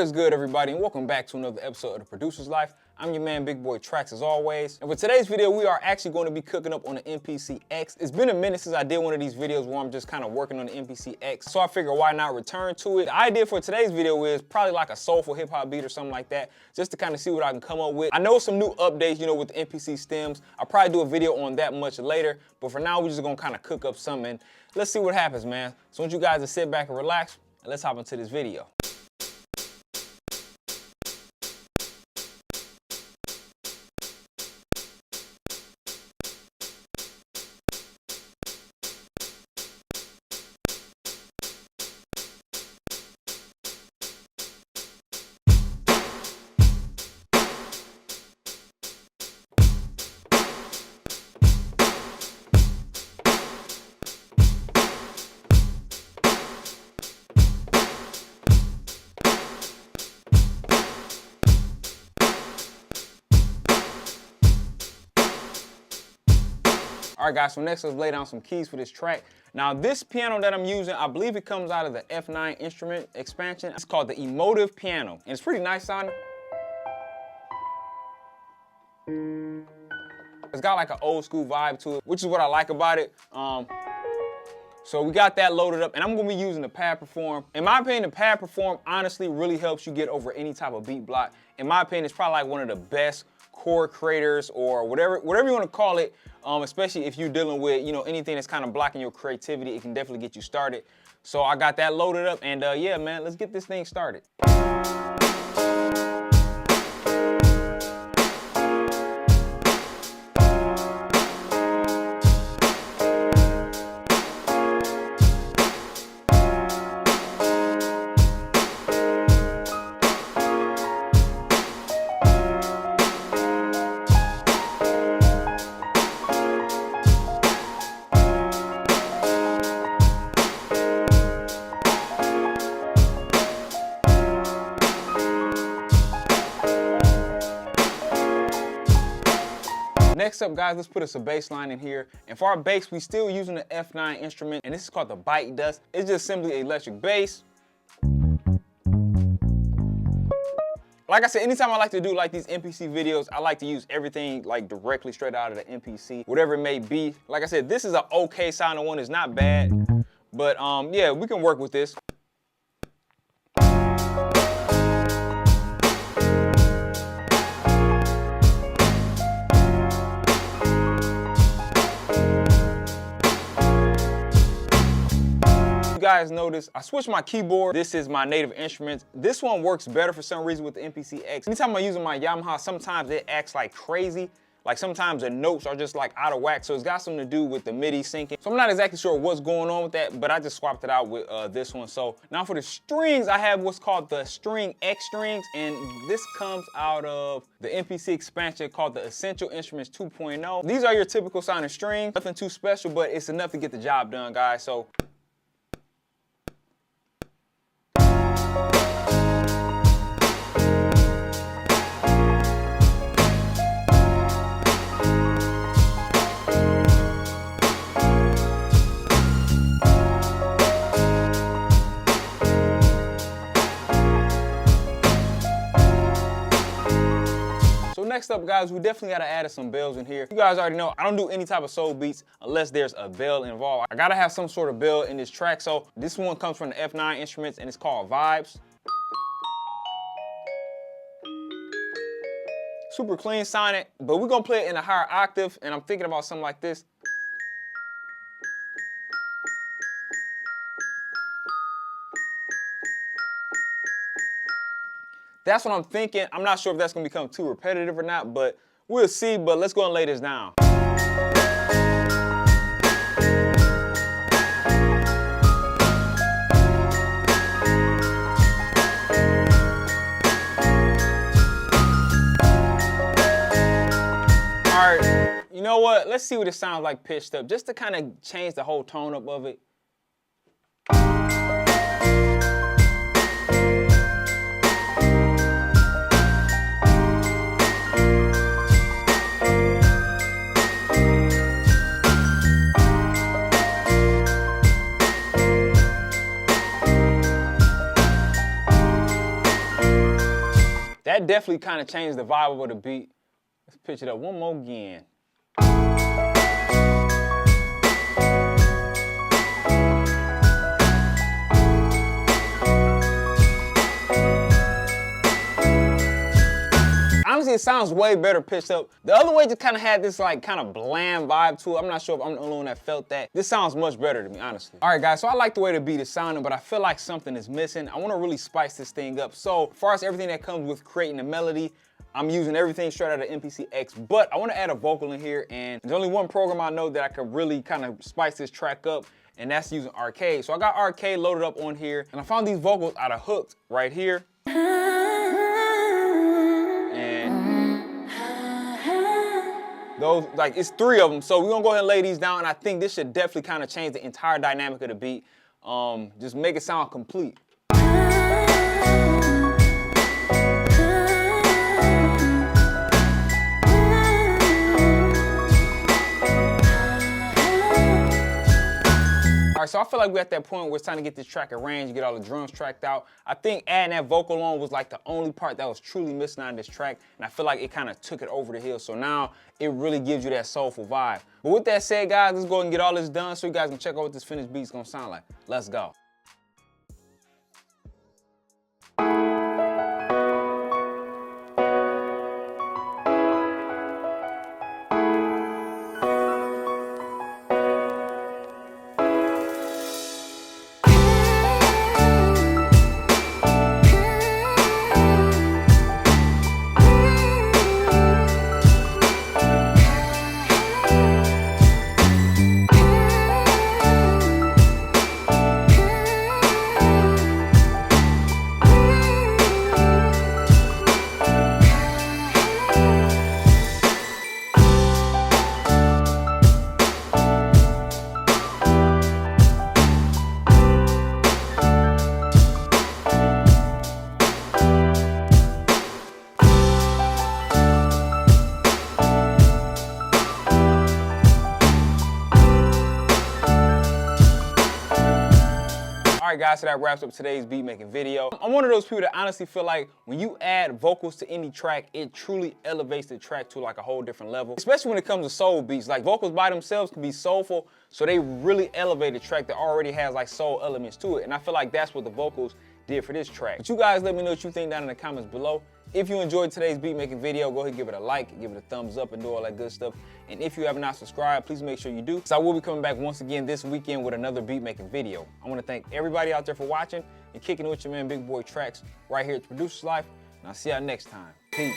What is good, everybody, and welcome back to another episode of The Producer's Life. I'm your man, Big Boy Tracks, as always. And for today's video, we are actually going to be cooking up on the MPC X. It's been a minute since I did one of these videos where I'm just kind of working on the MPC X, so I figured why not return to it. The idea for today's video is probably like a soulful hip-hop beat or something like that, just to kind of see what I can come up with. I know some new updates, with the MPC stems. I'll probably do a video on that much later, but for now, we're just gonna kind of cook up something. Let's see what happens, man. So I want you guys to sit back and relax, and let's hop into this video. All right, guys, so next let's lay down some keys for this track. Now, this piano that I'm using, I believe it comes out of the F9 instrument expansion. It's called the Emotive Piano, and it's pretty nice sounding. It's got like an old school vibe to it, which is what I like about it. So we got that loaded up, and I'm gonna be using the Pad Perform. In my opinion, the Pad Perform honestly really helps you get over any type of beat block. In my opinion, it's probably like one of the best chord creators or whatever you want to call it, especially if you're dealing with anything that's kind of blocking your creativity. It can definitely get you started. So I got that loaded up, and yeah, man, let's get this thing started. Next up, guys, let's put us a bass line in here. And for our bass, we still using the F9 instrument, and this is called the Bite Dust. It's just simply electric bass. Like I said, anytime I like to do like these MPC videos, I like to use everything like directly straight out of the MPC, whatever it may be. Like I said, this is an okay sounding one. It's not bad, but yeah, we can work with this. You guys notice I switched my keyboard. This is my native instruments. This one works better for some reason with the MPC X. Anytime I'm using my Yamaha, sometimes it acts like crazy. Like sometimes the notes are just like out of whack. So it's got something to do with the MIDI syncing. So I'm not exactly sure what's going on with that, but I just swapped it out with this one. So now for the strings, I have what's called the String X strings, and this comes out of the MPC expansion called the Essential Instruments 2.0. These are your typical sounding strings. Nothing too special, but it's enough to get the job done, guys. So next up, guys, we definitely gotta add some bells in here. You guys already know I don't do any type of soul beats unless there's a bell involved. I gotta have some sort of bell in this track. So this one comes from the F9 instruments, and it's called Vibes. Super clean sounding, but we're gonna play it in a higher octave, and I'm thinking about something like this. That's what I'm thinking. I'm not sure if that's gonna become too repetitive or not, but we'll see. But let's go and lay this down. All right, you know what? Let's see what it sounds like pitched up, just to kind of change the whole tone up of it. that definitely kind of changed the vibe of the beat. Let's pitch it up one more again. Honestly, it sounds way better pitched up. The other way just kind of had this like kind of bland vibe to it. I'm not sure if I'm the only one that felt that. This sounds much better to me, honestly. All right, guys, so I like the way the beat is sounding, but I feel like something is missing. I want to really spice this thing up. So, as far as everything that comes with creating a melody, I'm using everything straight out of MPC X, but I want to add a vocal in here, and there's only one program I know that I could really kind of spice this track up, and that's using Arcade. So I got Arcade loaded up on here, and I found these vocals out of Hooked right here. Those, like, it's 3 of them, so we're gonna go ahead and lay these down, and I think this should definitely kind of change the entire dynamic of the beat. Just make it sound complete. All right, so I feel like we're at that point where it's time to get this track arranged, get all the drums tracked out. I think adding that vocal on was like the only part that was truly missing out of this track, and I feel like it kind of took it over the hill. So now it really gives you that soulful vibe. But with that said, guys, let's go ahead and get all this done so you guys can check out what this finished beat's gonna sound like. Let's go. All right, guys, so that wraps up today's beat making video. I'm one of those people that honestly feel like when you add vocals to any track, it truly elevates the track to like a whole different level, especially when it comes to soul beats. Like, vocals by themselves can be soulful, so they really elevate a track that already has like soul elements to it. And I feel like that's what the vocals did for this track. But you guys let me know what you think down in the comments below. If you enjoyed today's beat making video, go ahead and give it a like, give it a thumbs up, and do all that good stuff. And if you have not subscribed, please make sure you do, because I will be coming back once again this weekend with another beat making video. I want to thank everybody out there for watching and kicking it with your man Big Boy Tracks right here at the Producer's Life. And I'll see y'all next time. Peace.